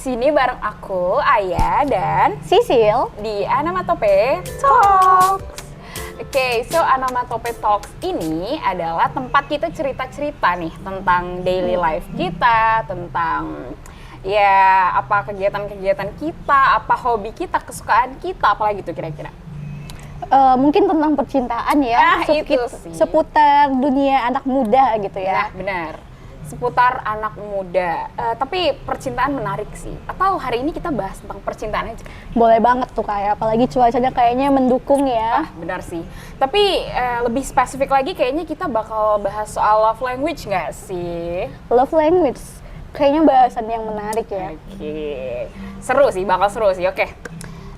sini bareng aku, Aya dan Sisil di Anomatope Talks. Oke, so Anomatope Talks ini adalah tempat kita cerita-cerita nih tentang daily life kita, tentang ya apa kegiatan-kegiatan kita, apa hobi kita, kesukaan kita, apalagi tuh kira-kira. mungkin tentang percintaan ya, Itu sih. seputar dunia anak muda gitu ya. Nah, benar. Seputar anak muda. Tapi percintaan menarik sih. Atau hari ini kita bahas tentang percintaan aja. Boleh banget tuh kayak, apalagi cuacanya kayaknya mendukung ya. Benar sih. Tapi lebih spesifik lagi kayaknya kita bakal bahas soal love language nggak sih? Love language, kayaknya bahasan yang menarik ya. Oke. Seru sih, bakal seru sih. Oke.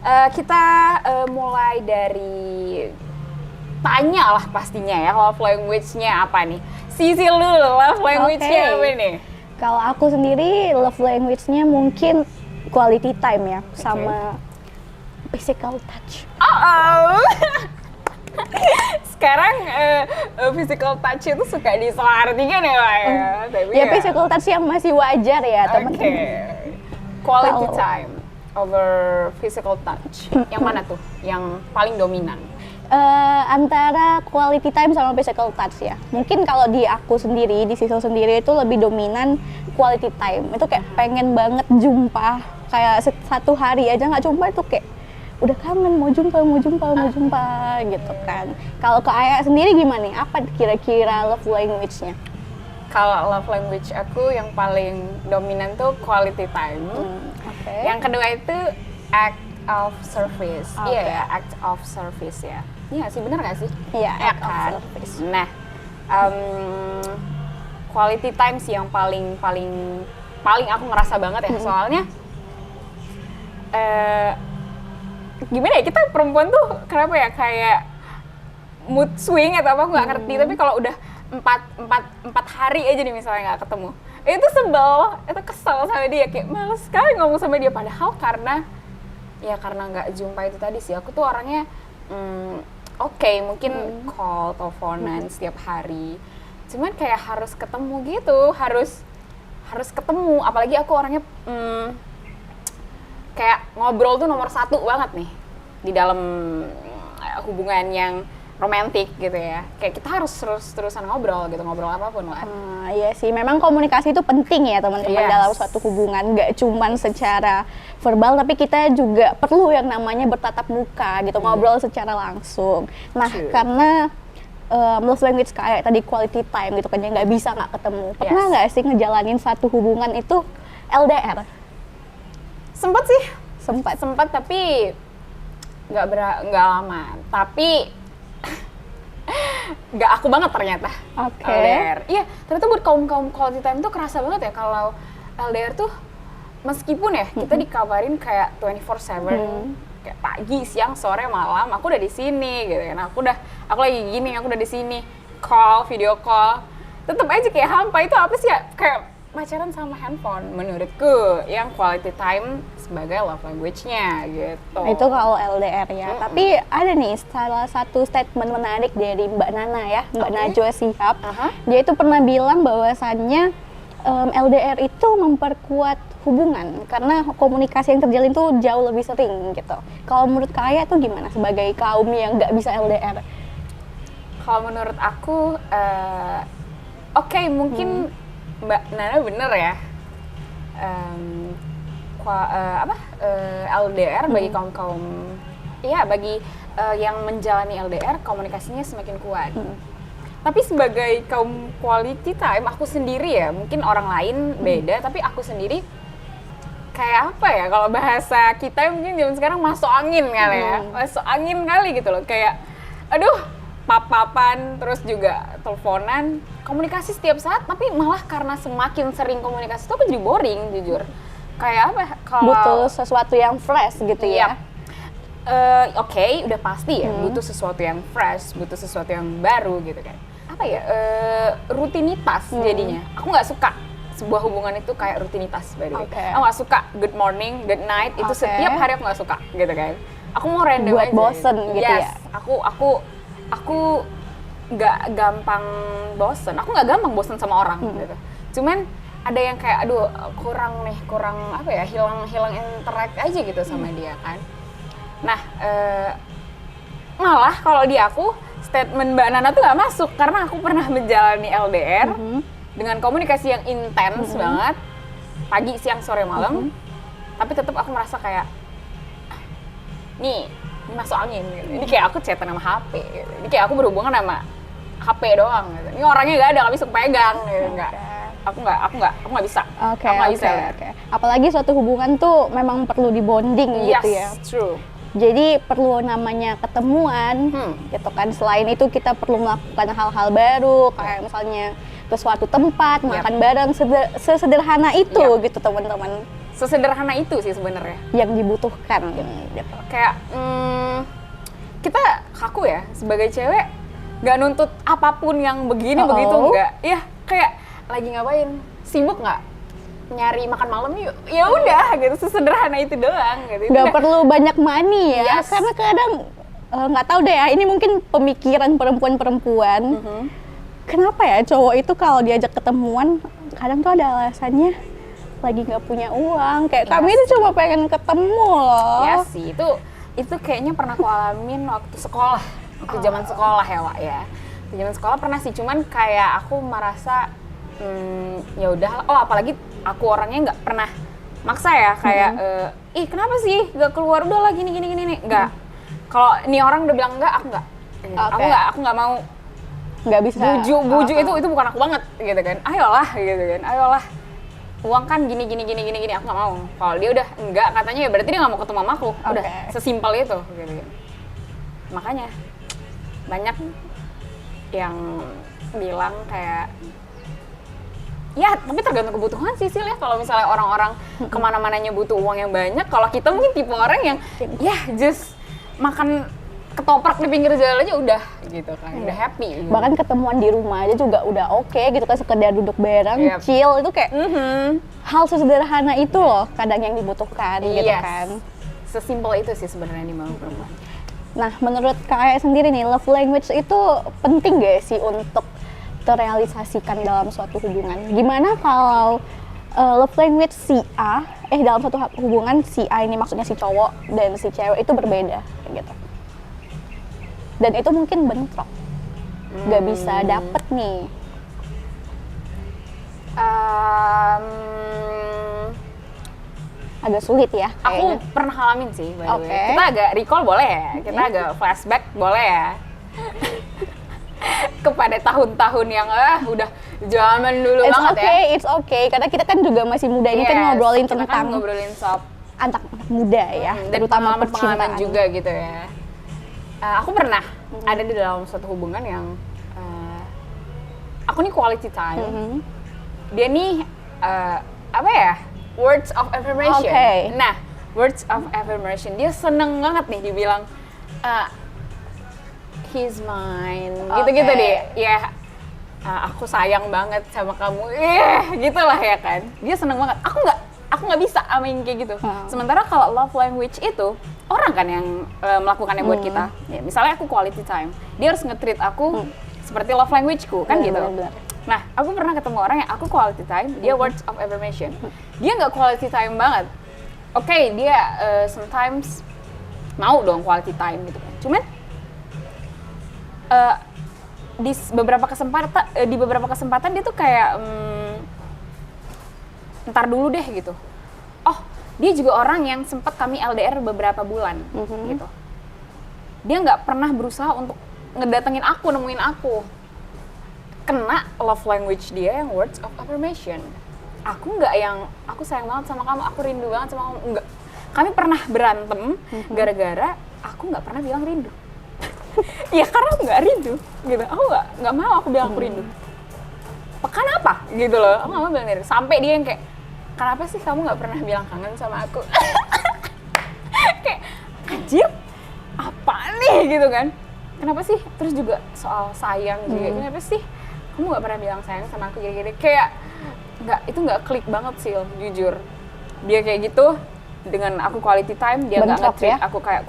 Kita mulai dari tanya lah pastinya ya, love language-nya apa nih? Sisil dulu, love language-nya apa nih? Kalau aku sendiri, love language-nya mungkin quality time ya, sama physical touch. Sekarang physical touch itu suka disalahartikan ya, Pak ya? Tapi Ya physical touch yang masih wajar ya teman-teman. Quality Kalau- time over physical touch. Yang mana tuh? Yang paling dominan? Antara quality time sama physical touch ya. Mungkin kalau di aku sendiri, di Sisil sendiri itu lebih dominan quality time. Itu kayak pengen banget jumpa, kayak satu hari aja nggak jumpa itu kayak udah kangen, mau jumpa gitu kan. Kalau ke Aya sendiri gimana nih? Apa kira-kira love language-nya? Kalau love language aku yang paling dominan tuh quality time. Oke. Yang kedua itu act of service. Oke. Iya ya, act of service ya. Iya sih, bener nggak sih? Iya, Ya act of kan? service. Nah, quality time sih yang paling aku ngerasa banget ya. Soalnya gimana ya, kita perempuan tuh kenapa ya kayak mood swing atau apa aku nggak ngerti. Tapi kalau udah empat hari aja nih misalnya nggak ketemu, itu sebel, itu kesel sama dia, kayak males sekali ngomong sama dia. Padahal karena nggak jumpa itu tadi sih. Aku tuh orangnya oke, mungkin call, teleponan setiap hari, cuman kayak harus ketemu gitu, harus ketemu. Apalagi aku orangnya kayak ngobrol tuh nomor satu banget nih di dalam hubungan yang romantis gitu ya. Kayak kita harus terus-terusan ngobrol gitu, ngobrol apapun lah. Iya sih, memang komunikasi itu penting ya teman-teman Yes. dalam suatu hubungan. Nggak cuman secara verbal, tapi kita juga perlu yang namanya bertatap muka gitu, ngobrol secara langsung. Nah, True. karena love language kayak tadi quality time gitu kan, ya nggak bisa nggak ketemu. Pernah Yes. nggak sih ngejalanin satu hubungan itu LDR? Sempet sih, Sempat. tapi nggak lama. Tapi nggak aku banget ternyata. Oke. LDR. Iya, ternyata buat kaum quality time tuh kerasa banget ya kalau LDR tuh, meskipun ya kita dikabarin kayak 24/7, kayak pagi, siang, sore, malam, aku udah di sini gitu kan. Aku lagi gini, aku udah di sini. Call, video call. Tetep aja kayak hampa. Itu apa sih ya? Kayak pacaran sama handphone menurutku, yang quality time sebagai love language-nya gitu. Itu kalau LDR ya. Tapi ada nih salah satu statement menarik dari Mbak Nana ya, Mbak Oke. Najwa Shihab. Aha. Dia itu pernah bilang bahwasannya LDR itu memperkuat hubungan karena komunikasi yang terjalin tuh jauh lebih sering gitu. Kalau menurut Kaya tuh gimana sebagai kaum yang nggak bisa LDR? Kalau menurut aku, oke, mungkin Mbak Nana bener ya. LDR bagi kaum ya bagi yang menjalani LDR, komunikasinya semakin kuat. Tapi sebagai kaum quality time, aku sendiri ya, mungkin orang lain beda, tapi aku sendiri kayak apa ya, kalau bahasa kita mungkin zaman sekarang masuk angin kali ya, masuk angin kali gitu loh, kayak aduh, pap-papan, terus juga teleponan, komunikasi setiap saat, tapi malah karena semakin sering komunikasi itu aku jadi boring jujur. Kayak apa ya, kalau Butuh sesuatu yang fresh gitu ya. Oke, udah pasti ya, butuh sesuatu yang fresh, butuh sesuatu yang baru gitu kan. Apa ya, rutinitas jadinya. Aku nggak suka sebuah hubungan itu kayak rutinitas, by the way. Oke. Aku nggak suka good morning, good night, itu Oke. setiap hari aku nggak suka gitu kan. Aku mau random Buat aja. bosen gitu Yes, ya? Aku nggak gampang bosen. Aku nggak gampang bosen sama orang gitu. Cuman ada yang kayak aduh kurang apa ya, hilang interact aja gitu sama dia kan. Nah malah kalau di aku statement Mbak Nana tuh nggak masuk karena aku pernah menjalani LDR dengan komunikasi yang intens banget, pagi, siang, sore, malam, tapi tetap aku merasa kayak ini masuk angin gitu. Ini kayak aku chatan sama HP gitu. Ini kayak aku berhubungan sama HP doang gitu. Ini orangnya nggak ada, nggak bisa pegang gitu. Aku nggak bisa. Oke. Aku nggak bisa. Apalagi suatu hubungan tuh memang perlu dibonding gitu ya. Yes, true. Jadi perlu namanya ketemuan, gitu kan. Selain itu kita perlu melakukan hal-hal baru, kayak misalnya ke suatu tempat, makan bareng, sesederhana itu gitu teman-teman. Sesederhana itu sih sebenarnya. Yang dibutuhkan gitu. Kayak kita kaku ya sebagai cewek, nggak nuntut apapun yang begini begitu nggak. Ya kayak lagi ngapain, sibuk nggak? Nyari makan malam yuk, ya udah gitu, sesederhana itu doang gitu. Nggak perlu banyak money ya, Yes. karena kadang nggak tahu deh ya, ini mungkin pemikiran perempuan-perempuan. Kenapa ya cowok itu kalau diajak ketemuan kadang tuh ada alasannya lagi nggak punya uang, kayak kami itu cuma pengen ketemu loh. Ya sih, itu kayaknya pernah aku alamin waktu sekolah, waktu zaman sekolah ya Wak ya. Waktu zaman sekolah pernah sih, cuman kayak aku merasa ya udah, apalagi aku orangnya nggak pernah maksa ya, kayak ih kenapa sih nggak keluar, udah lah gini nih, nggak. Kalau ini orang udah bilang enggak, aku nggak. Aku nggak mau. Nggak bisa. Buju itu bukan aku banget gitu kan. Ayolah gitu kan, ayolah. Uang kan gini, aku nggak mau. Kalau dia udah enggak katanya, ya berarti dia nggak mau ketemu sama aku. Udah sesimpel itu gitu kan. Makanya banyak yang bilang kayak ya, tapi tergantung kebutuhan sih ya. Kalau misalnya orang-orang kemana-mananya butuh uang yang banyak, kalau kita mungkin tipe orang yang ya just makan ketoprak di pinggir jalan aja udah gitu kan, udah happy gitu. Bahkan ketemuan di rumah aja juga udah oke gitu kan, sekedar duduk bareng, chill, itu kayak hal sesederhana itu loh kadang yang dibutuhkan gitu kan. Sesimpel itu sih sebenarnya di mau perempuan. Nah, menurut Kak sendiri nih, love language itu penting gak sih untuk terrealisasikan dalam suatu hubungan? Gimana kalau love language si A, dalam suatu hubungan si A ini maksudnya si cowok dan si cewek itu berbeda gitu. Dan itu mungkin bentrok, nggak bisa dapet nih. Agak sulit ya kayaknya. Aku pernah ngalamin sih, by the way. Kita agak recall boleh ya? Kita agak flashback boleh ya? Kepada tahun-tahun yang udah zaman dulu banget ya. It's okay, karena kita kan juga masih muda, ini kan ngobrolin tentang kan ngobrolin soal anak muda ya, dan terutama pengalaman juga gitu ya. Aku pernah ada di dalam suatu hubungan yang aku nih quality time. Dia nih apa ya? Words of affirmation. Nah, words of affirmation. Dia seneng banget nih dibilang he's mine, gitu-gitu deh. Ya, aku sayang banget sama kamu. Gitulah ya kan. Dia seneng banget. Aku nggak bisa amin kayak gitu. Sementara kalau love language itu orang kan yang melakukannya buat kita. Ya, misalnya aku quality time, dia harus nge-treat aku seperti love language-ku kan gitu. Nah, aku pernah ketemu orang yang aku quality time, dia words of affirmation. Dia nggak quality time banget. Oke, dia sometimes mau dong quality time gitu kan. Cuman di beberapa kesempatan dia tuh kayak ntar dulu deh gitu. Oh, dia juga orang yang sempat kami LDR beberapa bulan gitu. Dia nggak pernah berusaha untuk ngedatengin aku, nemuin aku. Kena love language dia yang words of affirmation. Aku nggak yang, aku sayang banget sama kamu, aku rindu banget sama kamu. Enggak. Kami pernah berantem gara-gara aku nggak pernah bilang rindu. Ya karena aku nggak rindu gitu. Aku nggak mau aku bilang aku rindu. Kenapa gitu loh, aku nggak mau bilang rindu. Sampai dia yang kayak, kenapa sih kamu nggak pernah bilang kangen sama aku? Kayak, anjir, apa nih gitu kan? Kenapa sih? Terus juga soal sayang juga, kenapa sih kamu nggak pernah bilang sayang sama aku gini-gini? Kayak itu nggak klik banget sih, jujur. Dia kayak gitu dengan aku quality time, dia nggak nge-treat aku kayak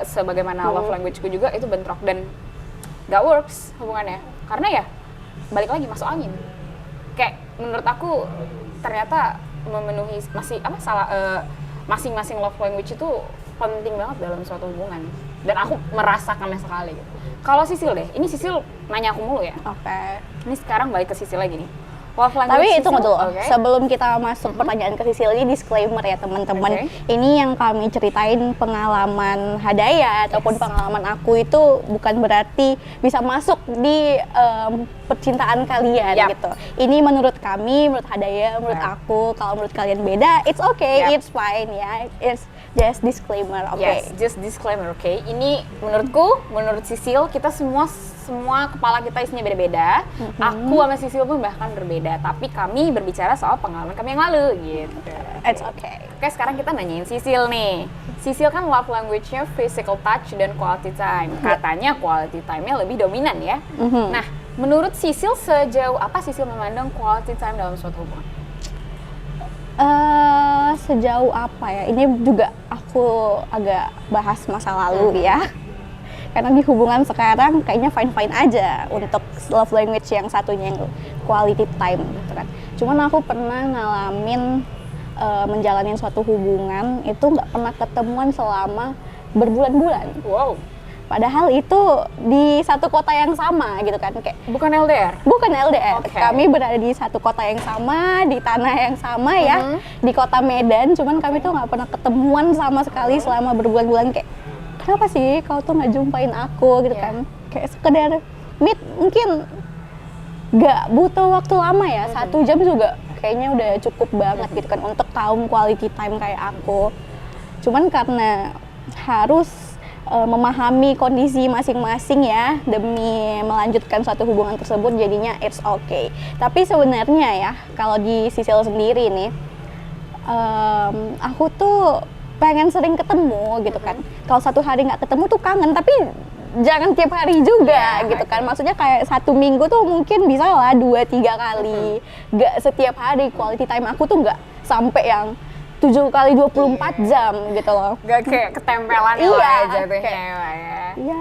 sebagaimana love language-ku juga, itu bentrok dan nggak works hubungannya. Karena ya balik lagi masuk angin. Kayak menurut aku ternyata memenuhi masing-masing love language itu penting banget dalam suatu hubungan. Dan aku merasakannya sekali gitu. Kalau Sisil deh, ini Sisil nanya aku mulu ya. Oke. Ini sekarang balik ke Sisil lagi nih. Love language Tapi Sisil, tunggu dulu, oke. sebelum kita masuk pertanyaan ke Sisil, ini disclaimer ya teman-teman. Oke. Ini yang kami ceritain pengalaman Hadaya ataupun pengalaman aku itu bukan berarti bisa masuk di percintaan kalian Yap. gitu. Ini menurut kami, menurut Hadaya, menurut Yap. aku. Kalau menurut kalian beda, it's okay, Yap. it's fine ya. It's just disclaimer, oke. Yes, just disclaimer, oke. Ini menurutku, menurut Sisil, kita semua kepala kita isinya beda-beda. Aku sama Sisil pun bahkan berbeda, tapi kami berbicara soal pengalaman kami yang lalu gitu. It's okay. Oke, sekarang kita nanyain Sisil nih. Sisil kan love language-nya physical touch dan quality time. Katanya quality time-nya lebih dominan ya. Nah, menurut Sisil sejauh apa Sisil memandang quality time dalam suatu hubungan? Sejauh apa ya? Ini juga aku agak bahas masa lalu ya. Karena di hubungan sekarang kayaknya fine-fine aja untuk love language yang satunya yang quality time gitu kan. Cuman aku pernah ngalamin menjalanin suatu hubungan itu nggak pernah ketemuan selama berbulan-bulan. Wow, Padahal itu di satu kota yang sama gitu kan, kayak bukan LDR? bukan LDR. Oke. Kami berada di satu kota yang sama, di tanah yang sama ya, di kota Medan. Cuman kami tuh nggak pernah ketemuan sama sekali selama berbulan-bulan. Kayak kenapa sih kau tuh nggak jumpain aku gitu Iya. kan? Kayak sekedar meet, mungkin nggak butuh waktu lama ya, 1 jam juga kayaknya udah cukup banget gitu kan untuk kaum quality time kayak aku. Cuman karena harus memahami kondisi masing-masing ya demi melanjutkan suatu hubungan tersebut, jadinya it's okay. Tapi sebenarnya ya kalau di Sisil sendiri nih, aku tuh pengen sering ketemu gitu kan. Kalau 1 hari nggak ketemu tuh kangen, tapi jangan tiap hari juga gitu kan. Maksudnya kayak 1 minggu tuh mungkin bisa lah 2-3 kali, nggak setiap hari. Quality time aku tuh nggak sampai yang 7 kali 24 jam gitu loh. Gak kayak ketempelan Iya, lah jatuhnya kayak- ya. Iya,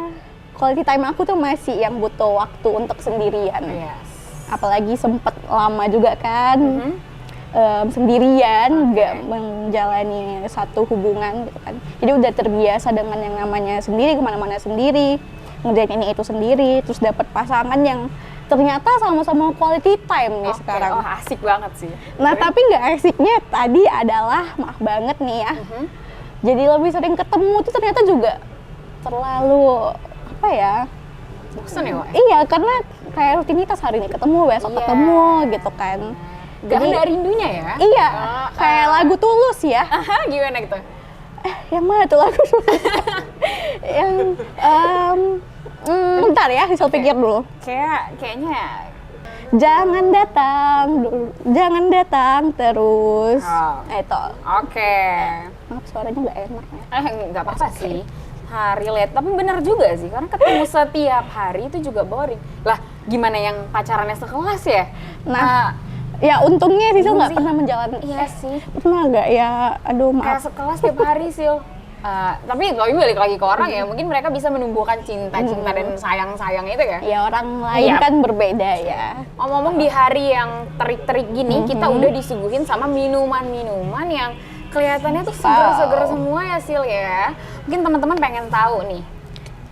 quality time aku tuh masih yang butuh waktu untuk sendirian. Yes. Apalagi sempet lama juga kan, sendirian, nggak menjalani satu hubungan gitu kan. Jadi udah terbiasa dengan yang namanya sendiri, kemana-mana sendiri, ngerjain ini itu sendiri, terus dapet pasangan yang ternyata sama-sama quality time nih Oke, sekarang. oh asik banget sih. Nah, tapi nggak asiknya tadi adalah, maaf banget nih ya, jadi lebih sering ketemu tuh ternyata juga terlalu, apa ya, Bosen ya, Wak? iya, karena kayak rutinitas hari ini ketemu, besok Iya. ketemu gitu kan. Gak ada rindunya ya? Iya, Oh, kayak lagu Tulus ya. Aha, gimana gitu? Yang mana tuh lagu Tulus? Yang, bentar ya, bisa pikir dulu. Kayaknya Jangan datang terus. Oh. Itu. oke. Maaf, suaranya nggak enak ya. Nggak apa-apa sih. Relate, tapi benar juga sih, karena ketemu setiap hari itu juga boring. Lah, gimana yang pacarannya sekelas ya? Nah, ya untungnya Sisil Untung nggak sih. pernah menjalani. Iya sih. Pernah nggak ya? Aduh, Kayak maaf. sekelas tiap hari sih. Tapi kalau balik lagi ke orang ya, mungkin mereka bisa menumbuhkan cinta dan sayang-sayang itu ya. Ya orang lain Iya. kan berbeda ya. Ngomong-ngomong di hari yang terik-terik gini, kita udah disuguhin sama minuman-minuman yang kelihatannya tuh seger-seger semua ya, Sil ya. Mungkin teman-teman pengen tahu nih,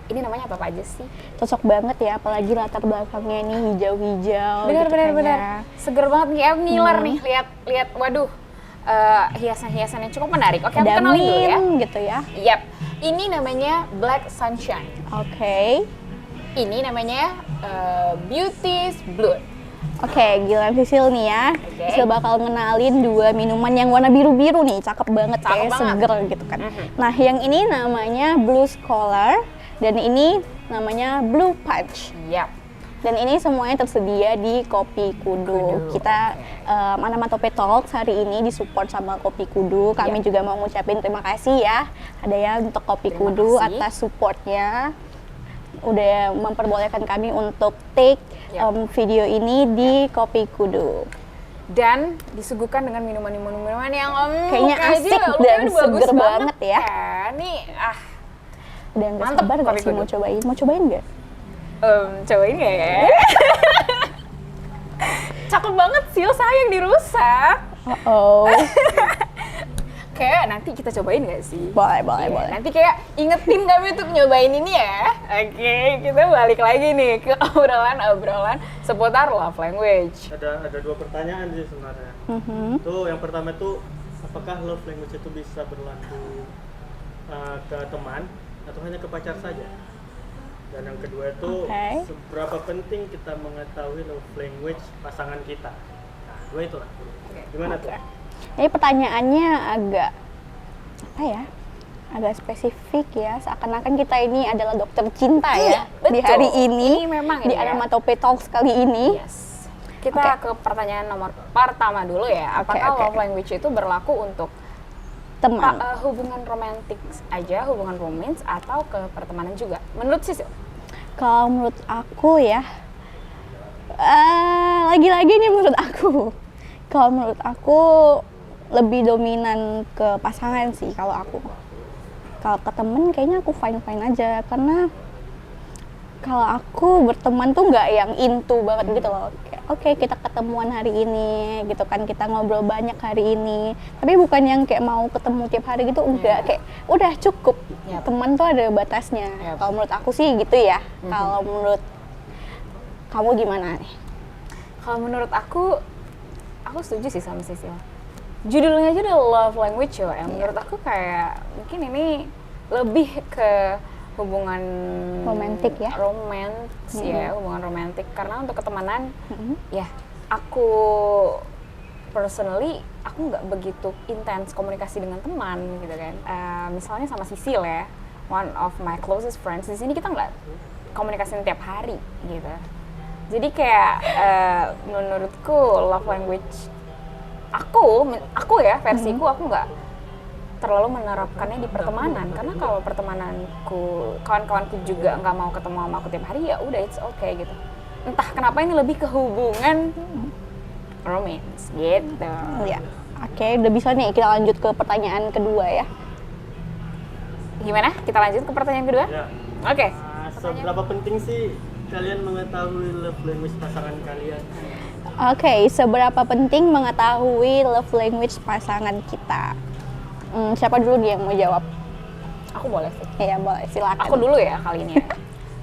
ini namanya apa aja sih? Cocok banget ya, apalagi latar belakangnya ini hijau-hijau. gitu kan Bener. ya. Seger banget nih, kayak Miller nih. Lihat, waduh, hiasan-hiasan yang cukup menarik. Oke, aku Ada kenalin dulu ya. mint gitu ya. Yap, ini namanya Black Sunshine. Oke. Ini namanya Beauty's Blood. Oke, giliran Sisil nih ya. Oke. Sisil bakal ngenalin 2 minuman yang warna biru-biru nih, cakep banget, Cakep kayak banget. seger gitu kan. Nah, yang ini namanya Blue Scholar dan ini namanya Blue Punch. Yap. Dan ini semuanya tersedia di Kopi Kudu. Kudu, Kita Anamatope Talks hari ini disupport sama Kopi Kudu. Kami juga mau ngucapin terima kasih ya, ada ya untuk Kopi Terima Kudu kasih. atas supportnya. Udah memperbolehkan kami untuk take video ini di Kopi Kudu. Dan disuguhkan dengan minuman yang Kayaknya mukanya asik aja, dan mukanya bagus seger banget ya. Nih, Udah nggak Mantep, sabar nggak Kopi sih Kudu. mau cobain? Mau cobain nggak? cobain nggak ya? Cakep banget sih, sayang dirusak. Oh, Kayak nanti kita cobain nggak sih? boleh. Nanti kayak ingetin kami untuk nyobain ini ya. Oke, kita balik lagi nih ke obrolan seputar love language. Ada dua pertanyaan sih sebenarnya. Tuh yang pertama tuh apakah love language itu bisa berlaku ke teman atau hanya ke pacar saja? Dan yang kedua itu seberapa penting kita mengetahui love language pasangan kita? Nah, dua itulah. Gimana tuh? Jadi pertanyaannya agak agak spesifik ya, seakan-akan kita ini adalah dokter cinta ya di hari ini memang di Onomatope Talks kali ini. Yes. Kita ke pertanyaan nomor pertama dulu ya. Apakah love language itu berlaku untuk Teman. hubungan romantis aja, hubungan romance, atau ke pertemanan juga? Menurut Sisil? Kalau menurut aku ya, lagi-lagi nih menurut aku. Kalau menurut aku lebih dominan ke pasangan sih kalau aku. Kalau ke temen kayaknya aku fine-fine aja, karena kalau aku berteman tuh nggak yang into banget gitu loh. Oke, kita ketemuan hari ini gitu kan, kita ngobrol banyak hari ini, tapi bukan yang kayak mau ketemu tiap hari gitu, enggak. Kayak udah cukup. Teman tuh ada batasnya. Kalau menurut aku sih gitu ya. Kalau menurut kamu gimana nih? Kalau menurut aku setuju sih sama Sisil. Judulnya aja udah love language ya. Menurut aku kayak mungkin ini lebih ke hubungan romantik ya. Ya, hubungan romantik. Karena untuk ketemenan ya aku personally aku nggak begitu intens komunikasi dengan teman gitu kan. Misalnya sama Sisil ya, one of my closest friends. Di sini kita nggak komunikasi tiap hari gitu. Jadi kayak menurutku love language aku ya versiku, aku nggak terlalu menerapkannya di pertemanan, karena kalau pertemananku kawan-kawanku juga nggak mau ketemu sama aku tiap hari, ya udah it's okay gitu. Entah kenapa ini lebih ke hubungan romance gitu. Ya, oke, udah bisa nih kita lanjut ke pertanyaan kedua ya. Gimana? Kita lanjut ke pertanyaan kedua? Ya. Oke. Seberapa penting sih kalian mengetahui love language pasangan kalian? Oke, seberapa penting mengetahui love language pasangan kita? Siapa dulu nih yang mau jawab? Aku boleh sih. Iya, boleh, silakan. Aku dulu ya kali ini ya.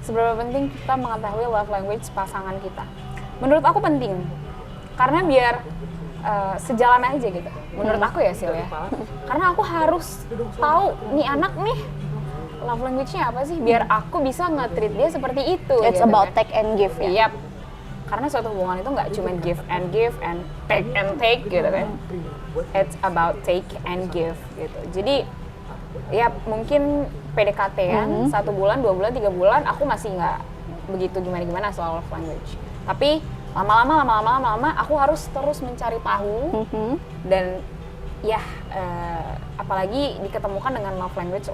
Seberapa penting kita mengetahui love language pasangan kita? Menurut aku penting. Karena biar sejalan aja gitu. Menurut aku ya, Sil ya. Karena aku harus tahu nih anak nih love language-nya apa sih, biar aku bisa nge-treat dia seperti itu. It's gitu about kan. take and give ya. Yap. Karena suatu hubungan itu nggak cuma give and take gitu kan. It's about take and give gitu. Jadi ya mungkin PDKT-an 1 bulan, 2 bulan, 3 bulan aku masih nggak begitu gimana-gimana soal love language. Tapi lama-lama aku harus terus mencari tahu dan ya apalagi diketemukan dengan love language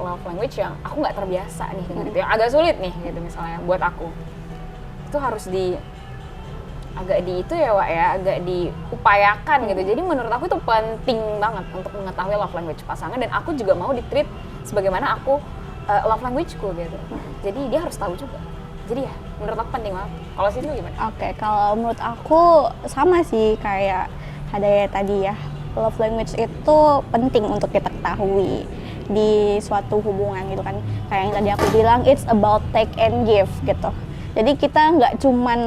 yang aku nggak terbiasa nih gitu, yang agak sulit nih gitu misalnya buat aku. Itu harus agak diupayakan gitu. Jadi menurut aku itu penting banget untuk mengetahui love language pasangan, dan aku juga mau di-treat sebagaimana aku love language-ku gitu. Jadi dia harus tahu juga. Jadi ya menurut aku penting banget. Kalau sih gimana? Oke, kalau menurut aku sama sih kayak Hadaya tadi ya. Love language itu penting untuk kita ketahui di suatu hubungan gitu kan. Kayak yang tadi aku bilang, it's about take and give gitu. Jadi kita nggak cuman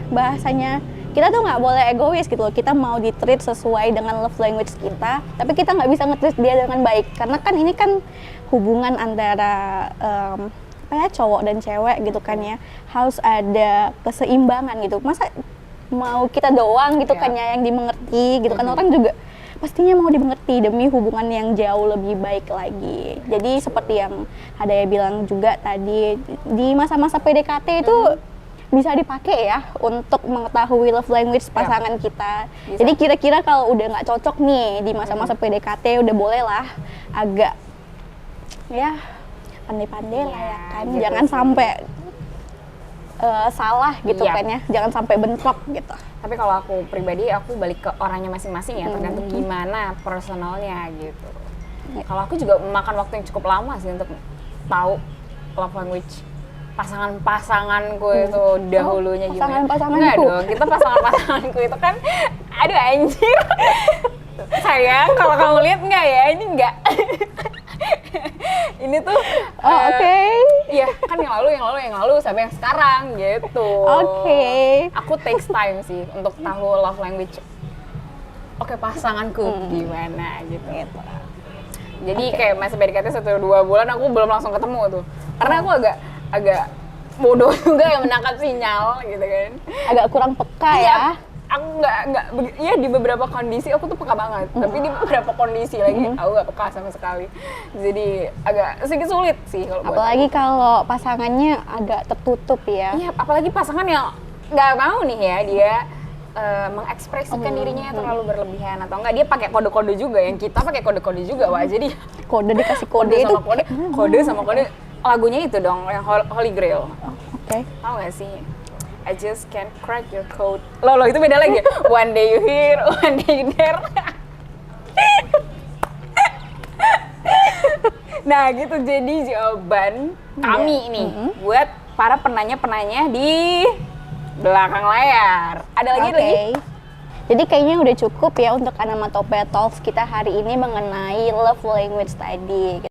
bahasanya, kita tuh nggak boleh egois gitu loh. Kita mau di-treat sesuai dengan love language kita, tapi kita nggak bisa nge-treat dia dengan baik. Karena kan ini kan hubungan antara cowok dan cewek gitu kan ya. Harus ada keseimbangan gitu. Masa mau kita doang gitu kan ya yang dimengerti gitu kan. Orang juga pastinya mau dimengerti demi hubungan yang jauh lebih baik lagi. Jadi seperti yang Hadaya bilang juga tadi, di masa-masa PDKT itu bisa dipakai ya untuk mengetahui love language pasangan kita. Bisa. Jadi kira-kira kalau udah nggak cocok nih di masa-masa PDKT, udah boleh lah agak ya pandai-pandai lah ya kan. Gitu Jangan sih. sampai salah gitu kan ya. Jangan sampai bentrok gitu. Tapi kalau aku pribadi, aku balik ke orangnya masing-masing ya, tergantung gimana personalnya gitu. Kalau aku juga memakan waktu yang cukup lama sih untuk tahu love language pasanganku itu dahulunya gimana. Pasangan-pasanganku. Enggak dong, kita pasanganku itu kan Aduh anjir. Sayang, kalau kamu lihat nggak ya, ini nggak. Ini tuh Oke. iya kan yang lalu sampai yang sekarang gitu. Oke. Aku takes time sih untuk tahu love language. Oke, pasanganku gimana gitu. Jadi kayak masih PDKT 1-2 bulan aku belum langsung ketemu tuh. Karena aku agak bodoh juga yang menangkap sinyal gitu kan. Agak kurang peka ya. Aku ya di beberapa kondisi aku tuh peka banget, tapi di beberapa kondisi lagi aku nggak peka sama sekali. Jadi agak sedikit sulit sih kalau buat Apalagi kalau pasangannya agak tertutup ya. iya, apalagi pasangan yang nggak mau nih ya dia mengekspresikan dirinya yang terlalu berlebihan atau enggak dia pakai kode-kode juga, yang kita pakai kode-kode juga. Wah, jadi Kode dikasih kode itu. sama kode lagunya itu dong yang Holy Grail. Oke. Tahu gak sih? I just can't crack your code. Loh, itu beda lagi. One day you here, one day you there. Nah, gitu jadi jawaban kami nih buat para penanya-penanya di belakang layar. Ada lagi? Jadi kayaknya udah cukup ya untuk Anamatopea Talks kita hari ini mengenai love language tadi.